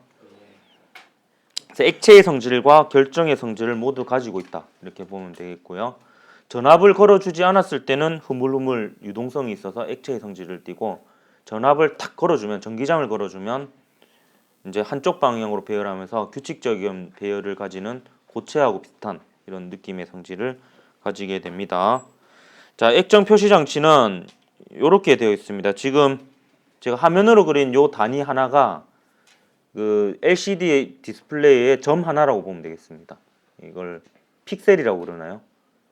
그래서 액체의 성질과 결정의 성질을 모두 가지고 있다 이렇게 보면 되겠고요. 전압을 걸어주지 않았을 때는 흐물흐물 유동성이 있어서 액체의 성질을 띠고 전압을 탁 걸어주면 전기장을 걸어주면 이제 한쪽 방향으로 배열하면서 규칙적인 배열을 가지는 고체하고 비슷한 이런 느낌의 성질을 가지게 됩니다. 자, 액정 표시 장치는 이렇게 되어 있습니다. 지금 제가 화면으로 그린 요 단위 하나가 그 LCD 디스플레이의 점 하나라고 보면 되겠습니다. 이걸 픽셀이라고 그러나요?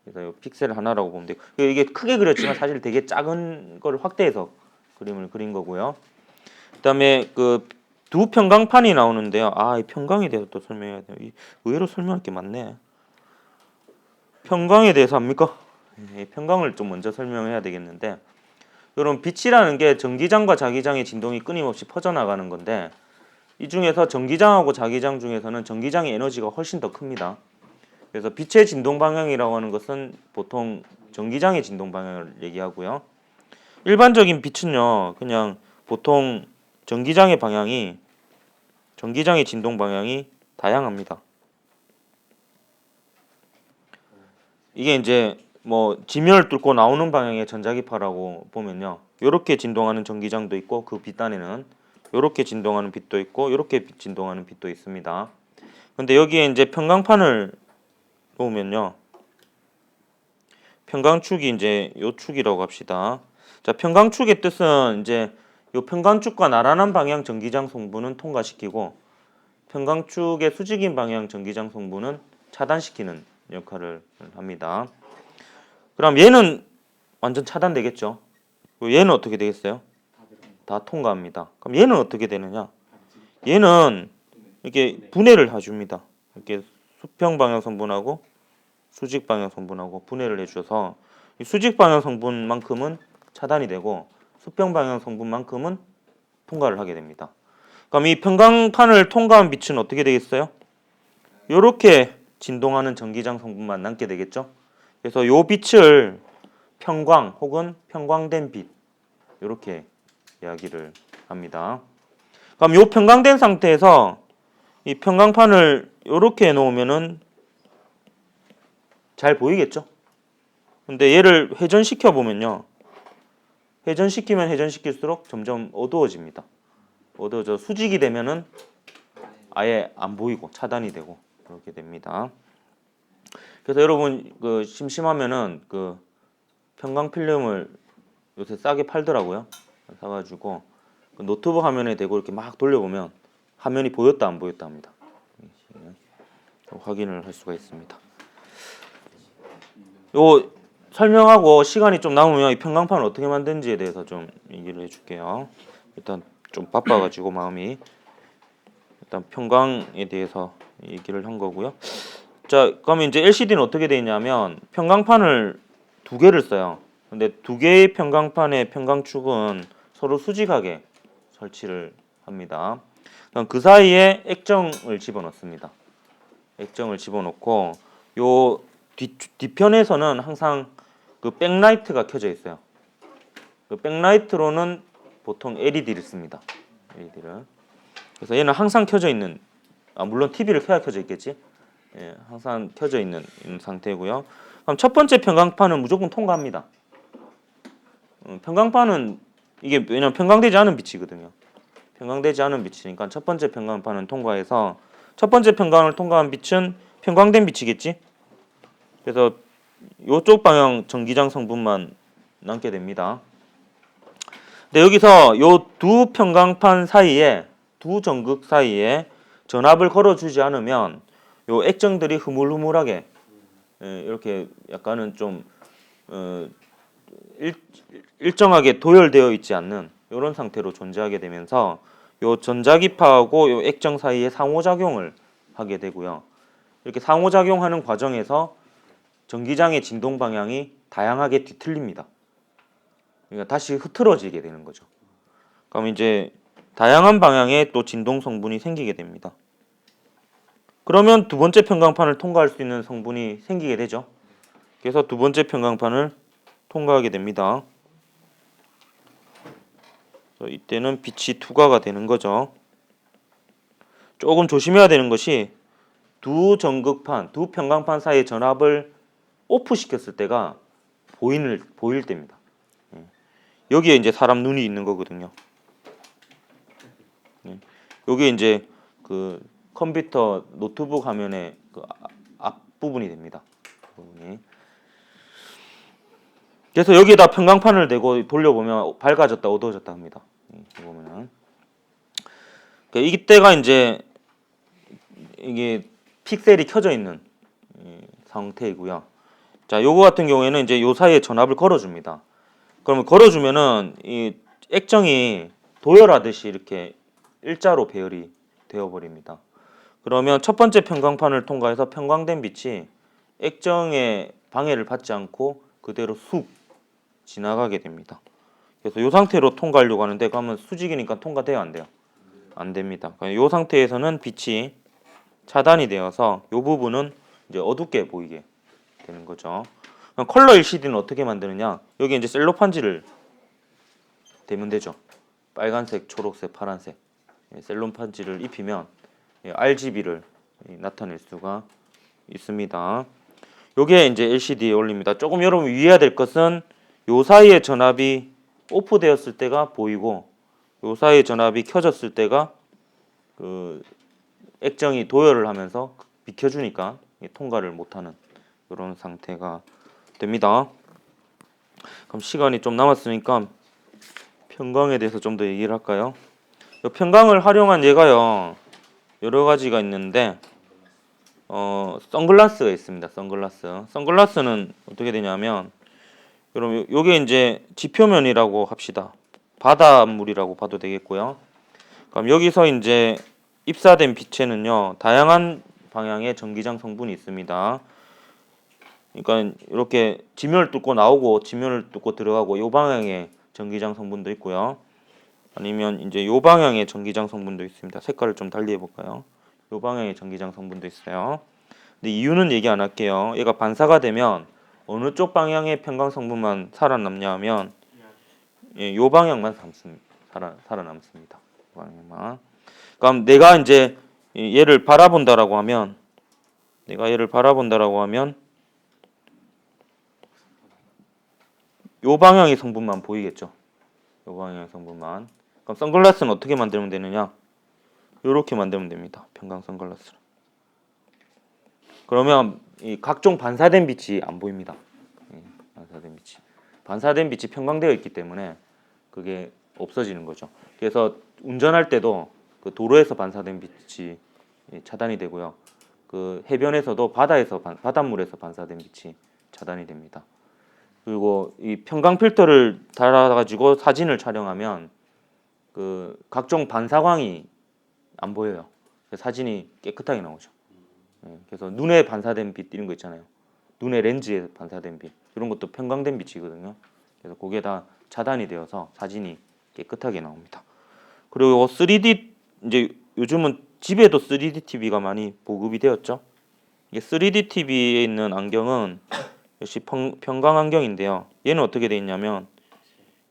그래서 이 픽셀 하나라고 보면 되고 이게 크게 그렸지만 사실 되게 작은 걸 확대해서 그림을 그린 거고요. 그다음에 그 두 평광판이 나오는데요. 이 평광에 대해서 또 설명해야 돼요. 의외로 설명할 게 많네. 평광에 대해서 합니까? 평광을 좀 먼저 설명해야 되겠는데, 이런 빛이라는 게 전기장과 자기장의 진동이 끊임없이 퍼져나가는 건데, 이 중에서 전기장하고 자기장 중에서는 전기장의 에너지가 훨씬 더 큽니다. 그래서 빛의 진동 방향이라고 하는 것은 보통 전기장의 진동 방향을 얘기하고요. 일반적인 빛은요, 그냥 보통 전기장의 진동 방향이 다양합니다. 이게 이제 뭐 지면을 뚫고 나오는 방향의 전자기파라고 보면요. 요렇게 진동하는 전기장도 있고 그 빛단에는 요렇게 진동하는 빛도 있고 요렇게 진동하는 빛도 있습니다. 근데 여기에 이제 평광판을 놓으면요. 평광축이 이제 요 축이라고 합시다. 자, 평광축의 뜻은 이제 요 평광축과 나란한 방향 전기장 성분은 통과시키고 평광축의 수직인 방향 전기장 성분은 차단시키는 역할을 합니다. 그럼 얘는 완전 차단되겠죠. 얘는 어떻게 되겠어요? 다 통과합니다. 그럼 얘는 어떻게 되느냐? 얘는 이렇게 분해를 해줍니다. 이렇게 수평 방향 성분하고 수직 방향 성분하고 분해를 해줘서 이 수직 방향 성분만큼은 차단이 되고 수평 방향 성분만큼은 통과를 하게 됩니다. 그럼 이 평광판을 통과한 빛은 어떻게 되겠어요? 이렇게 진동하는 전기장 성분만 남게 되겠죠. 그래서 이 빛을 평광 혹은 평광된 빛 이렇게 이야기를 합니다. 그럼 이 평광된 상태에서 이 평광판을 이렇게 해놓으면은 잘 보이겠죠? 근데 얘를 회전시켜 보면요. 회전시키면 회전시킬수록 점점 어두워집니다. 어두워져 수직이 되면은 아예 안 보이고 차단이 되고 그렇게 됩니다. 그래서 여러분 그 심심하면은 그 평광 필름을 요새 싸게 팔더라고요. 사가지고 그 노트북 화면에 대고 이렇게 막 돌려보면 화면이 보였다 안 보였다 합니다. 확인을 할 수가 있습니다. 요 설명하고 시간이 좀 남으면 이 평광판을 어떻게 만드는지에 대해서 좀 얘기를 해줄게요. 일단 좀 바빠가지고 마음이 일단 평광에 대해서 얘기를 한 거고요. 자, 그러면 이제 LCD는 어떻게 되어 있냐면 평광판을 두 개를 써요. 근데 두 개의 평광판의 평광축은 서로 수직하게 설치를 합니다. 그럼 그 사이에 액정을 집어넣습니다. 액정을 집어넣고 요 뒤편에서는 항상 그 백라이트가 켜져 있어요. 그 백라이트로는 보통 LED를 씁니다. LED를. 그래서 얘는 항상 켜져 있는, 물론 TV를 켜야 켜져 있겠지. 예, 항상 켜져 있는 상태고요. 그럼 첫 번째 평광판은 무조건 통과합니다. 평광판은 이게 왜냐면 평광되지 않은 빛이거든요. 평광되지 않은 빛이니까 첫 번째 평광판은 통과해서 첫 번째 평광을 통과한 빛은 평광된 빛이겠지. 그래서 이쪽 방향 전기장 성분만 남게 됩니다. 근데 여기서 요 두 평광판 사이에 두 전극 사이에 전압을 걸어주지 않으면 요 액정들이 흐물흐물하게 이렇게 약간은 좀 일정하게 도열되어 있지 않는 이런 상태로 존재하게 되면서 요 전자기파하고 요 액정 사이에 상호작용을 하게 되고요. 이렇게 상호작용하는 과정에서 전기장의 진동 방향이 다양하게 뒤틀립니다. 그러니까 다시 흐트러지게 되는 거죠. 그럼 이제 다양한 방향의 또 진동 성분이 생기게 됩니다. 그러면 두 번째 평광판을 통과할 수 있는 성분이 생기게 되죠. 그래서 두 번째 평광판을 통과하게 됩니다. 이때는 빛이 투과가 되는 거죠. 조금 조심해야 되는 것이 두 전극판, 두 평광판 사이의 전압을 오프 시켰을 때가 보일 때입니다. 여기에 이제 사람 눈이 있는 거거든요. 여기 이제 그 컴퓨터 노트북 화면의 그 앞부분이 됩니다. 그래서 여기에다 평광판을 대고 돌려보면 밝아졌다 어두워졌다 합니다. 보면은 이때가 이제 이게 픽셀이 켜져 있는 상태이고요. 자, 요거 같은 경우에는 이제 요 사이에 전압을 걸어줍니다. 그러면 걸어주면은 이 액정이 도열하듯이 이렇게 일자로 배열이 되어버립니다. 그러면 첫 번째 평광판을 통과해서 평광된 빛이 액정의 방해를 받지 않고 그대로 쑥 지나가게 됩니다. 그래서 이 상태로 통과하려고 하는데 그러면 수직이니까 통과돼요 안 돼요? 안 됩니다. 이 상태에서는 빛이 차단이 되어서 이 부분은 이제 어둡게 보이게 되는 거죠. 그럼 컬러 LCD는 어떻게 만드느냐? 여기 이제 셀로판지를 대면 되죠. 빨간색, 초록색, 파란색 셀로판지를 입히면 RGB를 나타낼 수가 있습니다. 요게 이제 LCD에 올립니다. 조금 여러분 유의해야 될 것은 요 사이에 전압이 오프되었을 때가 보이고 요 사이에 전압이 켜졌을 때가 그 액정이 도열을 하면서 비켜주니까 통과를 못하는 이런 상태가 됩니다. 그럼 시간이 좀 남았으니까 편광에 대해서 좀 더 얘기를 할까요? 이 편광을 활용한 예가요 여러 가지가 있는데 선글라스가 있습니다. 선글라스는 어떻게 되냐면 여러분 요게 이제 지표면이라고 합시다. 바닷물이라고 봐도 되겠고요. 그럼 여기서 이제 입사된 빛에는요 다양한 방향의 전기장 성분이 있습니다. 그러니까 이렇게 지면을 뚫고 나오고 지면을 뚫고 들어가고 요 방향의 전기장 성분도 있고요. 아니면 이제 요 방향의 전기장 성분도 있습니다. 색깔을 좀 달리 해볼까요? 요 방향의 전기장 성분도 있어요. 근데 이유는 얘기 안 할게요. 얘가 반사가 되면 어느 쪽 방향의 편광 성분만 살아남냐 하면 요 방향만 살아남습니다. 요 방향만. 그럼 내가 이제 얘를 바라본다라고 하면 요 방향의 성분만 보이겠죠. 요 방향의 성분만. 그럼 선글라스는 어떻게 만들면 되느냐? 요렇게 만들면 됩니다. 편광 선글라스를. 그러면 이 각종 반사된 빛이 안 보입니다. 반사된 빛이 편광되어 있기 때문에 그게 없어지는 거죠. 그래서 운전할 때도 그 도로에서 반사된 빛이 차단이 되고요. 그 해변에서도 바닷물에서 반사된 빛이 차단이 됩니다. 그리고 이 편광 필터를 달아가지고 사진을 촬영하면 그 각종 반사광이 안 보여요. 사진이 깨끗하게 나오죠. 그래서 눈에 반사된 빛 이런 거 있잖아요. 눈의 렌즈에 반사된 빛 이런 것도 편광된 빛이거든요. 그래서 그게 다 차단이 되어서 사진이 깨끗하게 나옵니다. 그리고 3D 이제 요즘은 집에도 3D TV가 많이 보급이 되었죠. 이게 3D TV에 있는 안경은 역시 편광 안경인데요. 얘는 어떻게 되어 있냐면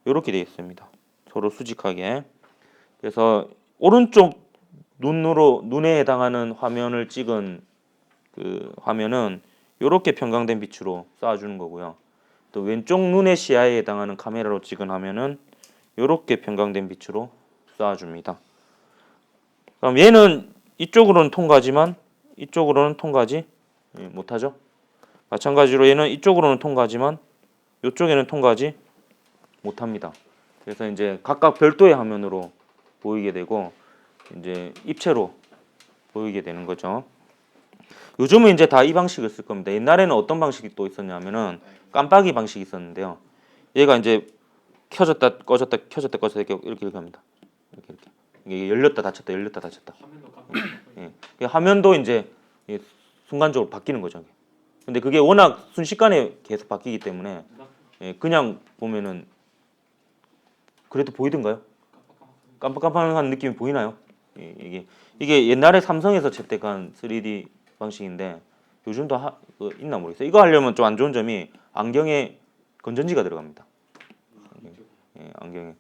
이렇게 되어 있습니다. 서로 수직하게. 그래서 오른쪽 눈에 해당하는 화면을 찍은 그 화면은 이렇게 편광된 빛으로 쏴주는 거고요. 또 왼쪽 눈의 시야에 해당하는 카메라로 찍은 화면은 이렇게 편광된 빛으로 쏴줍니다. 그럼 얘는 이쪽으로는 통과하지만 이쪽으로는 통과하지 못하죠. 마찬가지로 얘는 이쪽으로는 통과하지만 이쪽에는 통과하지 못합니다. 그래서 이제 각각 별도의 화면으로 보이게 되고 이제 입체로 보이게 되는 거죠. 요즘은 이제 다 이 방식을 쓸 겁니다. 옛날에는 어떤 방식이 또 있었냐면은 깜빡이 방식이 있었는데요. 얘가 이제 켜졌다 꺼졌다 켜졌다 꺼졌다 이렇게 합니다. 이렇게 이게 열렸다 닫혔다 열렸다 닫혔다. 화면도 이제 순간적으로 바뀌는 거죠. 근데 그게 워낙 순식간에 계속 바뀌기 때문에 그냥 보면은 그래도 보이던가요? 깜빡깜빡한 느낌이 보이나요? 이게 옛날에 삼성에서 채택한 3D 방식인데 요즘도 있나 모르겠어요. 이거 하려면 좀 안 좋은 점이 안경에 건전지가 들어갑니다. 안경에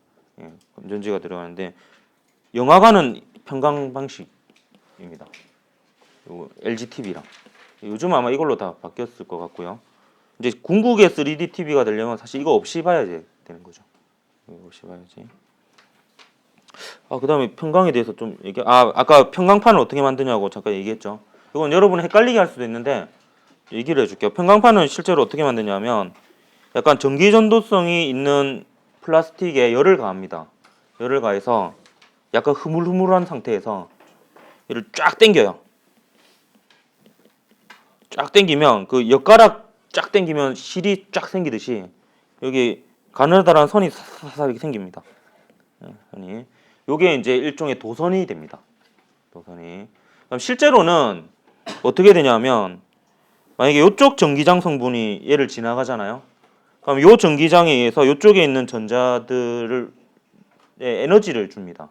건전지가 들어가는데 영화관은 편광 방식입니다. LG TV랑 요즘 아마 이걸로 다 바뀌었을 것 같고요. 이제 궁극의 3D TV가 되려면 사실 이거 없이 봐야 되는 거죠. 이거 없이 봐야지. 그다음에 편광에 대해서 좀 아까 편광판을 어떻게 만드냐고 잠깐 얘기했죠. 이건 여러분 헷갈리게 할 수도 있는데 얘기를 해줄게요. 편광판은 실제로 어떻게 만드냐면 약간 전기 전도성이 있는 플라스틱에 열을 가합니다. 열을 가해서 약간 흐물흐물한 상태에서 얘를 쫙 당겨요. 쫙 당기면 그 엿가락 쫙 당기면 실이 쫙 생기듯이 여기 가느다란 선이 사사사 이렇게 생깁니다. 선이. 요게 이제 일종의 도선이 됩니다. 도선이. 그럼 실제로는 어떻게 되냐면 만약에 이쪽 전기장 성분이 얘를 지나가잖아요. 그럼 요 전기장에 의해서 이쪽에 있는 전자들을 에너지를 줍니다.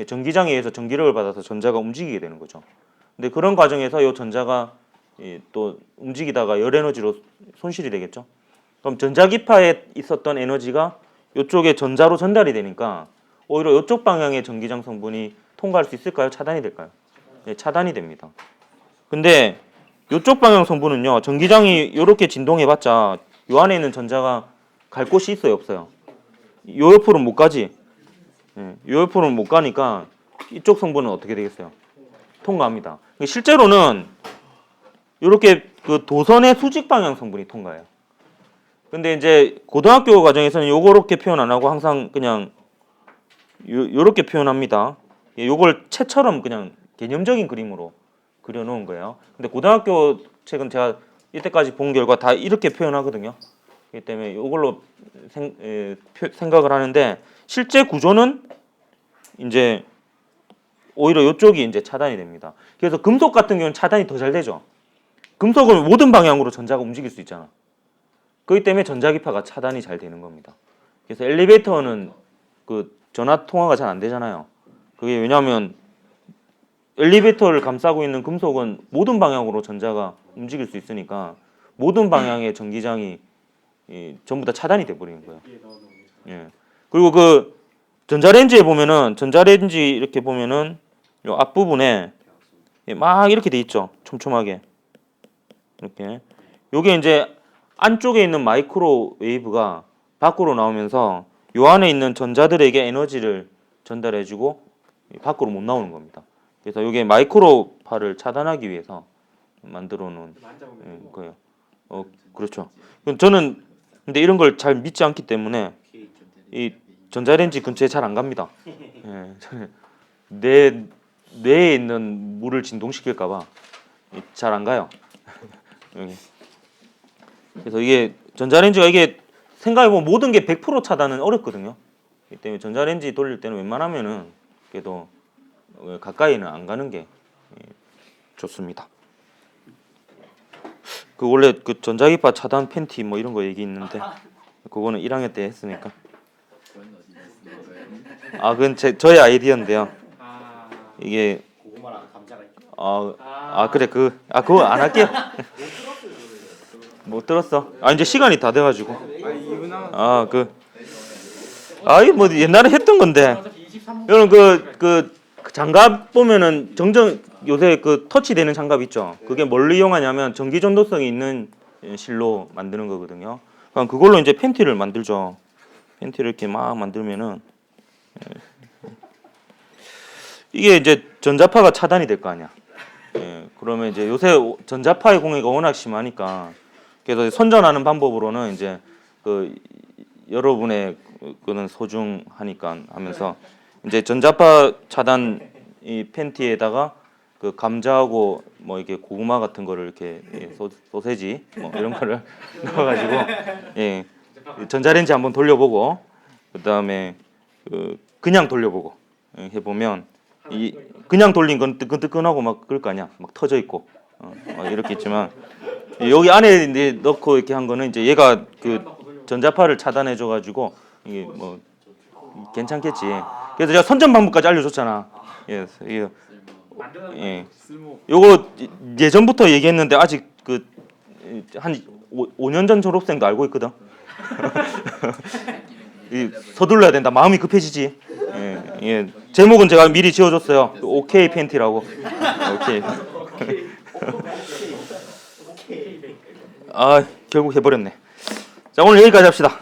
전기장에 의해서 전기력을 받아서 전자가 움직이게 되는 거죠. 근데 그런 과정에서 요 전자가 또 움직이다가 열 에너지로 손실이 되겠죠. 그럼 전자기파에 있었던 에너지가 이쪽에 전자로 전달이 되니까 오히려 이쪽 방향의 전기장 성분이 통과할 수 있을까요? 차단이 될까요? 네, 차단이 됩니다. 근데 이쪽 방향 성분은요. 전기장이 이렇게 진동해봤자 요 안에 있는 전자가 갈 곳이 있어요, 없어요? 요 옆으로는 못 가지. 요 옆으로는 못 가니까 이쪽 성분은 어떻게 되겠어요? 통과합니다. 실제로는 이렇게 그 도선의 수직 방향 성분이 통과해요. 근데 이제 고등학교 과정에서는 요렇게 표현 안 하고 항상 그냥 요렇게 표현합니다. 요걸 채처럼 그냥 개념적인 그림으로 그려놓은 거예요. 근데 고등학교 책은 제가 이때까지 본 결과 다 이렇게 표현하거든요. 그렇기 때문에 요걸로 생각을 하는데 실제 구조는 이제 오히려 이쪽이 이제 차단이 됩니다. 그래서 금속 같은 경우는 차단이 더 잘 되죠. 금속은 모든 방향으로 전자가 움직일 수 있잖아. 그렇기 때문에 전자기파가 차단이 잘 되는 겁니다. 그래서 엘리베이터는 그 전화 통화가 잘 안 되잖아요. 그게 왜냐하면 엘리베이터를 감싸고 있는 금속은 모든 방향으로 전자가 움직일 수 있으니까 모든 방향의 전기장이 전부 다 차단이 돼 버리는 거예요. 예. 그리고 그 전자레인지에 보면은 전자레인지 이렇게 보면은 요 앞부분에 막 이렇게 돼 있죠. 촘촘하게. 이렇게. 요게 이제 안쪽에 있는 마이크로웨이브가 밖으로 나오면서 요 안에 있는 전자들에게 에너지를 전달해 주고 밖으로 못 나오는 겁니다. 그래서 요게 마이크로파를 차단하기 위해서 만들어 놓은 거예요. 그렇죠. 저는 근데 이런 걸 잘 믿지 않기 때문에 이 전자레인지 근처에 잘 안 갑니다. 예, 내 뇌에 있는 물을 진동시킬까봐 잘 안 가요. 그래서 이게 전자레인지가 이게 생각해보면 모든 게 100% 차단은 어렵거든요. 그렇기 때문에 전자레인지 돌릴 때는 웬만하면은 그래도 가까이는 안 가는 게 좋습니다. 그 원래 그 전자기파 차단 팬티 뭐 이런 거 얘기 있는데 그거는 1학년 때 했으니까. 아, 그건 저의 아이디어인데요. 이게 고구마랑 감자가 있죠. 그래 그거 안 할게요. 못 들었어. 이제 시간이 다 돼가지고. 이거 뭐 옛날에 했던 건데. 여러분 그 장갑 보면은 요새 그 터치되는 장갑 있죠. 그게 뭘 이용하냐면 전기 전도성이 있는 실로 만드는 거거든요. 그럼 그걸로 이제 팬티를 만들죠. 팬티를 이렇게 막 만들면은 이게 이제 전자파가 차단이 될 거 아니야. 그러면 이제 요새 전자파의 공해가 워낙 심하니까 그래서 선전하는 방법으로는 이제 그 여러분의 그는 소중하니까 하면서 이제 전자파 차단 이 팬티에다가 그 감자하고 뭐 이렇게 고구마 같은 거를 이렇게 소세지 뭐 이런 거를 넣어가지고 전자레인지 한번 돌려보고 그 다음에 그냥 돌려보고 해보면 이 그냥 돌린 건 뜨끈뜨끈하고 막 그럴 거 아니야. 막 터져 있고 이렇게 있지만 여기 안에 이제 넣고 이렇게 한 거는 이제 얘가 그 전자파를 차단해 줘 가지고 이게 뭐 괜찮겠지. 그래서 제가 선전 방법까지 알려줬잖아. 요거 예전부터 얘기했는데 아직 그 한 5년 전 졸업생도 알고 있거든. 서둘러야 된다. 마음이 급해지지. 제목은 제가 미리 지어줬어요. 오케이 팬티라고. 오케이. 결국 해버렸네. 자, 오늘 여기까지 합시다.